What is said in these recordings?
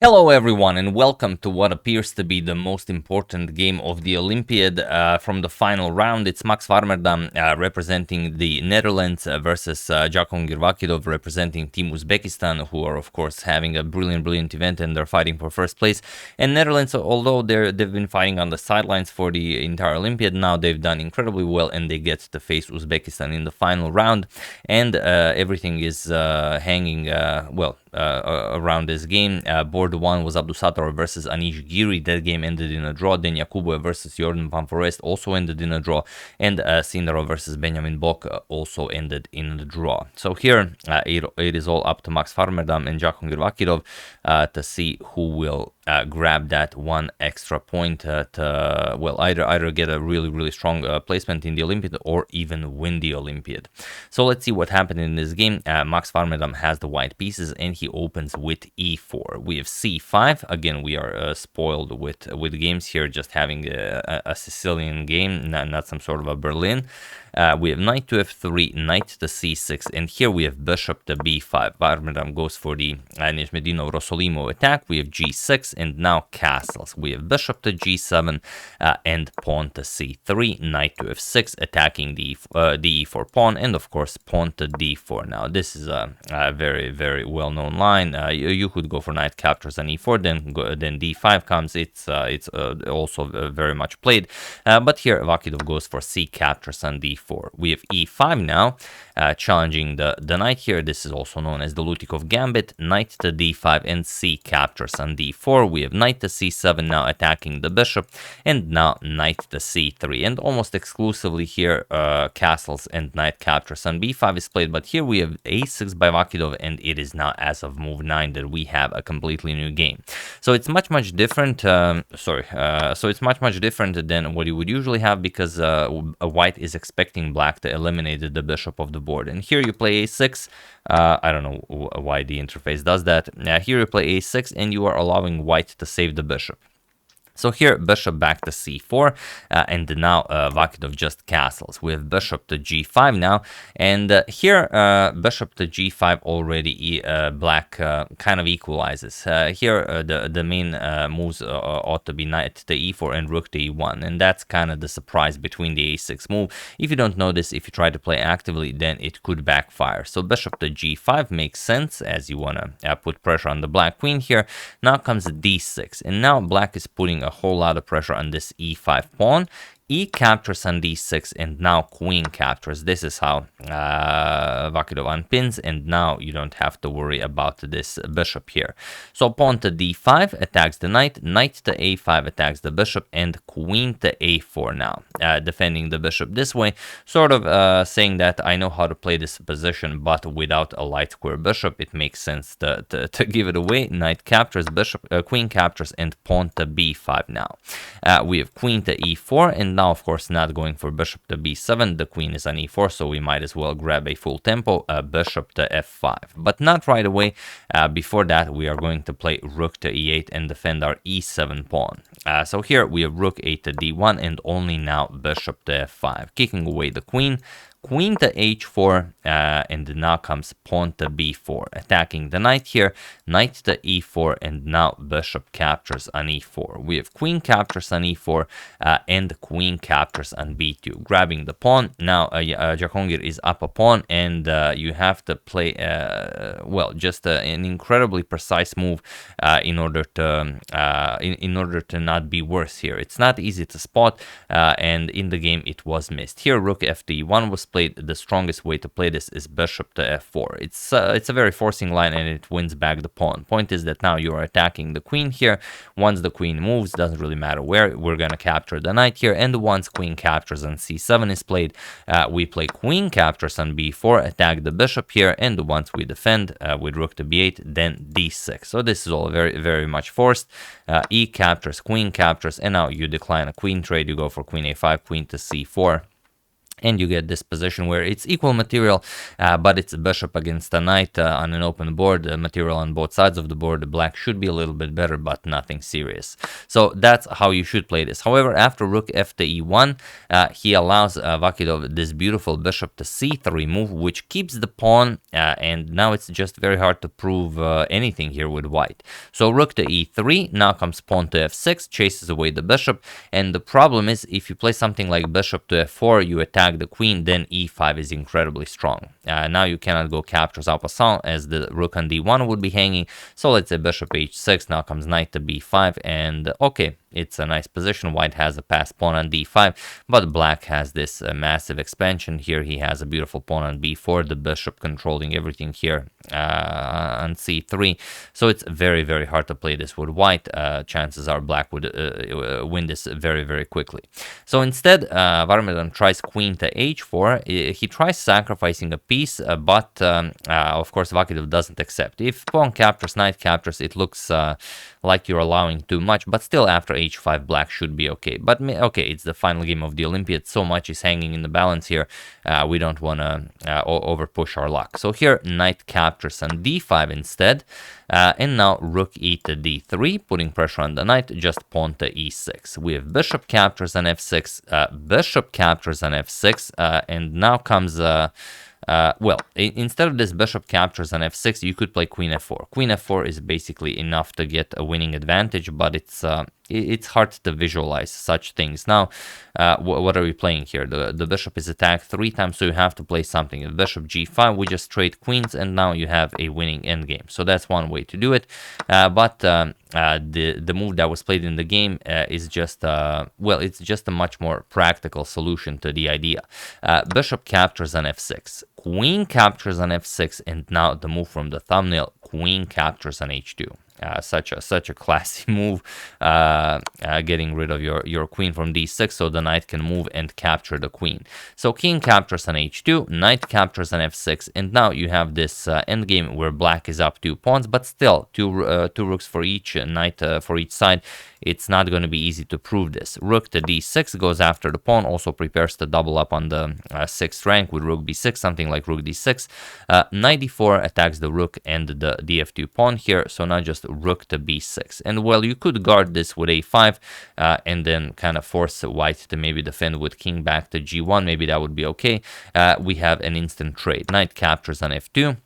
Hello everyone and welcome to what appears to be the most important game of the Olympiad from the final round. It's Max Warmerdam representing the Netherlands versus Jakhongir Vakhidov representing Team Uzbekistan, who are of course having a brilliant event and they're fighting for first place. And Netherlands, although they've been fighting on the sidelines for the entire Olympiad, now they've done incredibly well and they get to face Uzbekistan in the final round. And everything is hanging around this game. Board 1 was Abdusattor versus Anish Giri. That game ended in a draw. Then Yakubov versus Jordan Van Forest also ended in a draw. And Sindarov versus Benjamin Bok also ended in a draw. So here it is all up to Max Warmerdam and Jakhongir Vakhidov to see who will grab that one extra point to either get a really strong placement in the Olympiad or even win the Olympiad. So let's see what happened in this game. Max Warmerdam has the white pieces and he opens with e4. We have c5. Again, we are spoiled with games here, just having a Sicilian game, not some sort of a Berlin. We have knight to f3, knight to c6, and here we have bishop to b5. Warmerdam goes for the Nimzovich-Rossolimo attack. We have g6, and now castles. We have bishop to g7 and pawn to c3, knight to f6, attacking the e4 pawn, and of course pawn to d4. Now this is a very well-known line. You could go for knight captures on e4, then d5 comes. It's also very much played, but here Vakhidov goes for c captures on d4. We have e5 now, challenging the knight here. This is also known as the Lutikov gambit. Knight to d5 and c captures on d4. We have knight to c7 now, attacking the bishop, and now knight to c3. And almost exclusively here, castles and knight captures on b5 is played. But here we have a6 by Vakhidov, and it is now as of move 9 that we have a completely new game. So it's much different. So it's much different than what you would usually have, because white is expecting black to eliminate the bishop of the board. And here you play a6. I don't know why the interface does that. Here you play a6 and you are allowing white to save the bishop. So here, bishop back to c4, and now Vakhidov just castles. We have bishop to g5 now, and here bishop to g5 already black kind of equalizes. Here the main moves ought to be knight to e4 and rook to e1, and that's kind of the surprise between the a6 move. If you don't know this, if you try to play actively, then it could backfire. So bishop to g5 makes sense, as you want to put pressure on the black queen here. Now comes d6, and now black is putting a whole lot of pressure on this e5 pawn. E captures on d6, and now queen captures. This is how Vakhidov unpins, and now you don't have to worry about this bishop here. So pawn to d5 attacks the knight, knight to a5 attacks the bishop, and queen to a4 now, defending the bishop this way, sort of saying that I know how to play this position, but without a light square bishop, it makes sense to give it away. Knight captures, bishop, queen captures, and pawn to b5 now. We have queen to e4, and now, of course, not going for bishop to b7. The queen is on e4, so we might as well grab a full tempo, bishop to f5. But not right away. Before that, we are going to play rook to e8 and defend our e7 pawn. So here we have rook 8 to d1, and only now bishop to f5, kicking away the queen. Queen to h4, and now comes pawn to b4, attacking the knight here, knight to e4, and now bishop captures on e4. We have queen captures on e4, and queen captures on b2, grabbing the pawn. Now Jakhongir is up a pawn, and you have to play, just an incredibly precise move in order to not be worse here. It's not easy to spot, and in the game it was missed. Here rook f to e1 was played. The strongest way to play this is bishop to f4. It's a very forcing line, and it wins back the pawn. Point is that now you are attacking the queen here. Once the queen moves, doesn't really matter where, we're gonna capture the knight here, and once queen captures on c7 is played, we play queen captures on b4, attack the bishop here, and once we defend with rook to b8, then d6. So this is all very much forced. E captures, queen captures, and now you decline a queen trade. You go for queen a5, queen to c4. And you get this position where it's equal material, but it's a bishop against a knight on an open board. Material on both sides of the board. The black should be a little bit better, but nothing serious. So that's how you should play this. However, after rook f to e1, he allows Vakhidov this beautiful bishop to c3 move, which keeps the pawn, and now it's just very hard to prove anything here with white. So rook to e3, now comes pawn to f6, chases away the bishop, and the problem is if you play something like bishop to f4, you attack the queen, then e5 is incredibly strong. Now you cannot go captures en passant as the rook on d1 would be hanging. So let's say bishop h6, now comes knight to b5, and okay, it's a nice position. White has a passed pawn on d5, but black has this massive expansion. Here he has a beautiful pawn on b4, the bishop controlling everything here on c3. So it's very, very hard to play this with white. Chances are black would win this very, very quickly. So instead, Warmerdam tries queen to h4. He tries sacrificing a piece, but of course Vakhidov doesn't accept. If pawn captures, knight captures, it looks like you're allowing too much, but still after h5 black should be okay. But okay, it's the final game of the Olympiad, so much is hanging in the balance here. We don't want to over push our luck. So here knight captures on d5 instead, and now rook e to d3, putting pressure on the knight, just pawn to e6. We have bishop captures on f6, bishop captures on f6, and now comes well, instead of this bishop captures on f6, you could play queen f4. Queen f4 is basically enough to get a winning advantage, but it's hard to visualize such things. Now, what are we playing here? The bishop is attacked 3 times, so you have to play something. If bishop g5, we just trade queens, and now you have a winning endgame. So that's one way to do it. But the move that was played in the game is just, well, it's just a much more practical solution to the idea. Bishop captures on f6. Queen captures on f6, and now the move from the thumbnail, queen captures on h2. Such a classy move, getting rid of your queen from d6, so the knight can move and capture the queen. So king captures on h2, knight captures on f6, and now you have this endgame where black is up 2 pawns, but still two rooks for each, knight for each side. It's not going to be easy to prove this. Rook to d6 goes after the pawn, also prepares to double up on the 6th rank with rook b6, something like rook d6. Knight d4 attacks the rook and the df2 pawn here, so now just rook to b6. And well, you could guard this with a5 and then kind of force white to maybe defend with king back to g1. Maybe that would be okay. We have an instant trade. Knight captures on f2.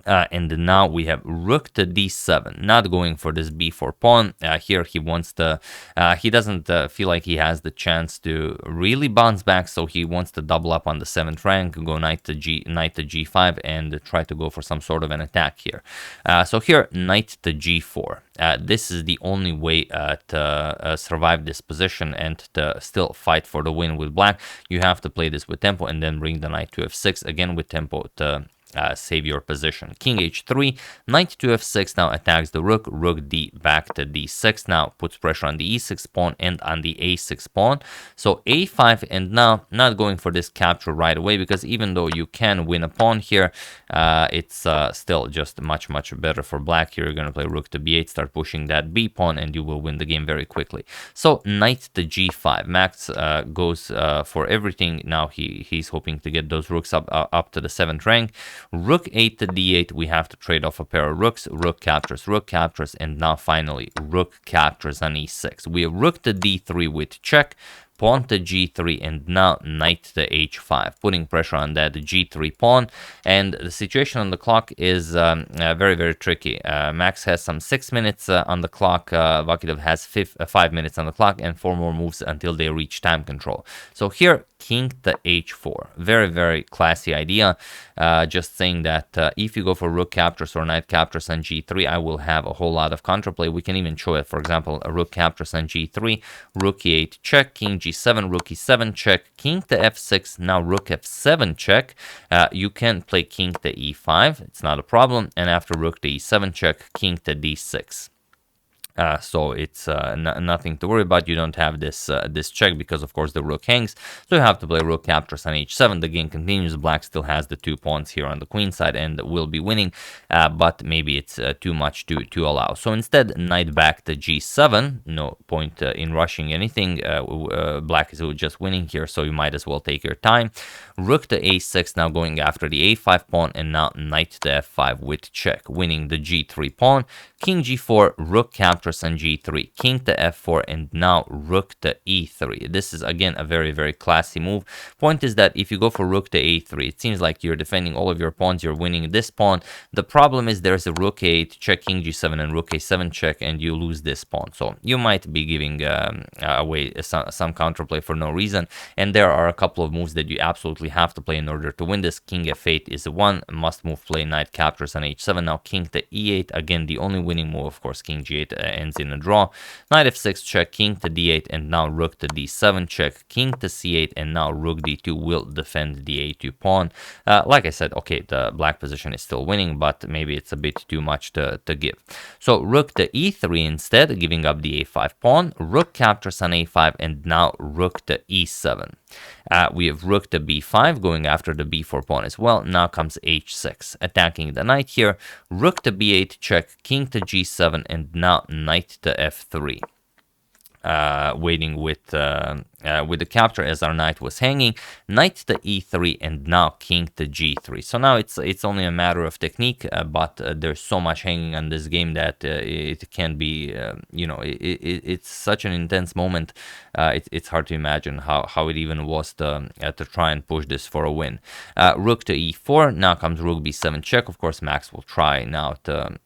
And now we have rook to d7, not going for this b4 pawn. Here he wants to, he doesn't feel like he has the chance to really bounce back, so he wants to double up on the 7th rank, go knight to g5, and try to go for some sort of an attack here. So here, knight to g4. This is the only way to survive this position and to still fight for the win with black. You have to play this with tempo and then bring the knight to f6, again with tempo to save your position. King h3, knight to f6 now attacks the rook, rook d back to d6, now puts pressure on the e6 pawn and on the a6 pawn. So a5, and now not going for this capture right away, because even though you can win a pawn here, it's still just much better for black. Here you're going to play rook to b8, start pushing that b pawn, and you will win the game very quickly. So knight to g5, Max goes for everything. Now he's hoping to get those rooks up to the 7th rank. Rook 8 to d8, we have to trade off a pair of rooks. Rook captures, and now finally rook captures on e6. We have rook to d3 with check, pawn to g3, and now knight to h5, putting pressure on that g3 pawn. And the situation on the clock is very tricky. Max has some 6 minutes on the clock. Vakhidov has 5 minutes on the clock, and 4 more moves until they reach time control. So here, king to h4. Very classy idea. Just saying that if you go for rook captures or knight captures on g3, I will have a whole lot of counterplay. We can even show it. For example, a rook captures on g3, rook e8 check, king g7, rook e7 check, king to f6, now rook f7 check. You can play king to e5, it's not a problem, and after rook to e7 check, king to d6. So it's nothing to worry about. You don't have this check because, of course, the rook hangs. So you have to play rook captures on h7. The game continues. Black still has the 2 pawns here on the queen side and will be winning, but maybe it's too much to allow. So instead, knight back to g7. No point in rushing anything. Black is just winning here, so you might as well take your time. Rook to a6, now going after the a5 pawn, and now knight to f5 with check, winning the g3 pawn. King g4, rook captures on g3, king to f4, and now rook to e3. This is again a very classy move. Point is that if you go for rook to a3, it seems like you're defending all of your pawns, you're winning this pawn. The problem is there's a rook a8 check, king g7, and rook a7 check, and you lose this pawn. So you might be giving away some counterplay for no reason, and there are a couple of moves that you absolutely have to play in order to win this. King f8 is one must move play, knight captures on h7, now king to e8, again the only winning move. Of course, king g8 ends in a draw. Knight f6 check, king to d8, and now rook to d7 check, king to c8, and now rook d2 will defend the a2 pawn. Like I said, okay, the black position is still winning, but maybe it's a bit too much to give. So rook to e3 instead, giving up the a5 pawn, rook captures on a5, and now rook to e7. We have rook to b5, going after the b4 pawn as well. Now comes h6, attacking the knight here. Rook to b8 check, king to g7, and now knight to f3. Waiting with the capture as our knight was hanging, knight to e3, and now king to g3. So now it's only a matter of technique, but there's so much hanging on this game that it can be, it's such an intense moment. It's hard to imagine how it even was to try and push this for a win. Rook to e4, now comes rook b7 check. Of course, Max will try now to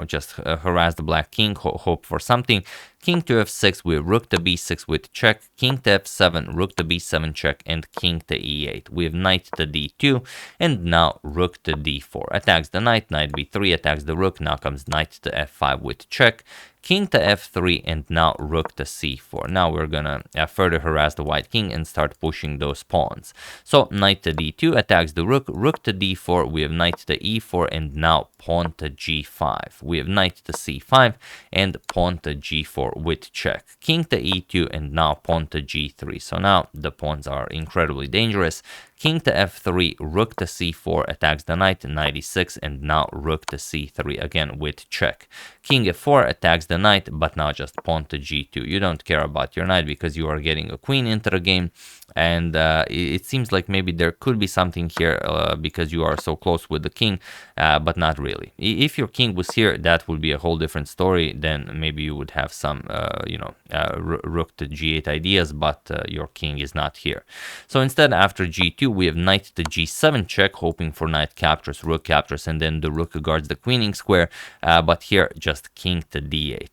just harass the black king, hope for something. King to f6 with rook to b6 with check, king to f7, rook to b7 check, and king to e8. We have knight to d2, and now rook to d4. Attacks the knight, knight b3, attacks the rook, now comes knight to f5 with check, king to f3, and now rook to c4. Now we're gonna further harass the white king and start pushing those pawns. So knight to d2 attacks the rook, rook to d4, we have knight to e4, and now pawn to g5. We have knight to c5 and pawn to g4 with check, king to e2, and now pawn to g3. So now the pawns are incredibly dangerous. King to f3, rook to c4, attacks the knight, knight e6, and now rook to c3 again with check. King f4 attacks the knight, but now just pawn to g2. You don't care about your knight because you are getting a queen into the game, and it seems like maybe there could be something here because you are so close with the king, but not really. If your king was here, that would be a whole different story. Then maybe you would have some, rook to g8 ideas, but your king is not here. So instead, after g2, we have knight to g7 check, hoping for knight captures, rook captures, and then the rook guards the queening square, but here just king to d8.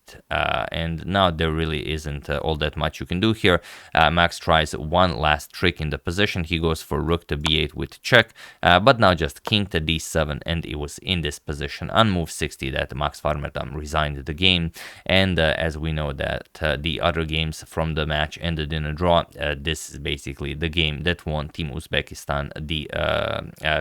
And now there really isn't all that much you can do here. Max tries one last trick in the position. He goes for rook to b8 with check, but now just king to d7, and it was in this position on move 60 that Max Warmerdam resigned the game. And as we know that the other games from the match ended in a draw, this is basically the game that won Team Uzbekistan the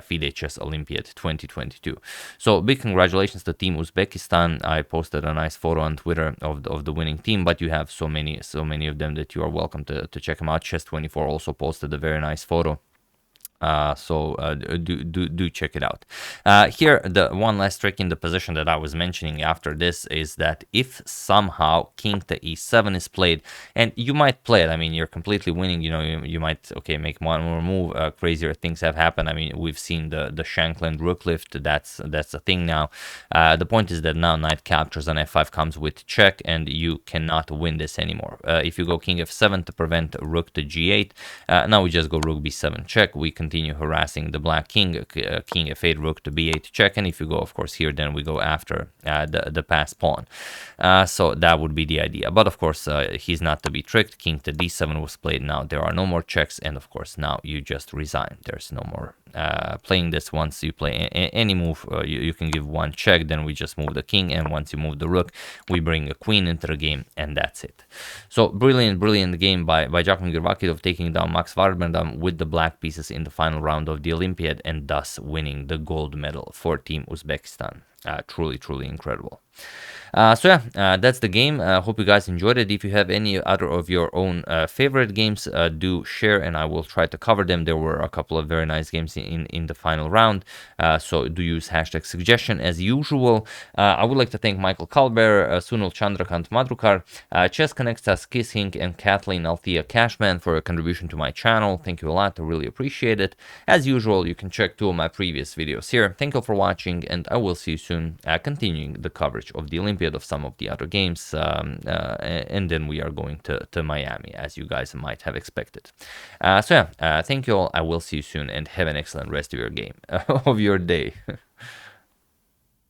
FIDE Chess Olympiad 2022. So big congratulations to Team Uzbekistan. I posted a nice photo on Twitter of the winning team, but you have so many of them that you are welcome to check them out. Chess24 also posted a very nice photo. So do check it out. Here, the one last trick in the position that I was mentioning after this is that if somehow king to e7 is played, and you might play it, I mean, you're completely winning, you might, make one more move, crazier things have happened. I mean, we've seen the Shankland rook lift, that's a thing now. The point is that now knight captures on f5 comes with check, and you cannot win this anymore. If you go king f7 to prevent rook to g8, now we just go rook b7 check, we continue harassing the black king, king f8, rook to b8 check, and if you go, of course, here, then we go after the pass pawn. So that would be the idea, but of course he's not to be tricked. King to d7 was played. Now there are no more checks, and of course now you just resign. There's no more playing this. Once you play any move, you can give one check, then we just move the king, and once you move the rook, we bring a queen into the game, and that's it. So brilliant game by Jakhongir Vakhidov, taking down Max Warmerdam with the black pieces in the final round of the Olympiad, and thus winning the gold medal for Team Uzbekistan. Truly incredible. So yeah, that's the game. Hope you guys enjoyed it. If you have any other of your own favorite games, do share, and I will try to cover them. There were a couple of very nice games in the final round, so do use hashtag suggestion as usual. I would like to thank Michael Kalber, Sunil Chandrakant Madrukar, Chess Connectas, Kissing, and Kathleen Althea Cashman for a contribution to my channel. Thank you a lot. I really appreciate it. As usual, you can check 2 of my previous videos here. Thank you for watching, and I will see you soon, continuing the coverage of the Olympiad, of some of the other games, and then we are going to Miami, as you guys might have expected. So yeah, thank you all. I will see you soon, and have an excellent rest of your game, of your day.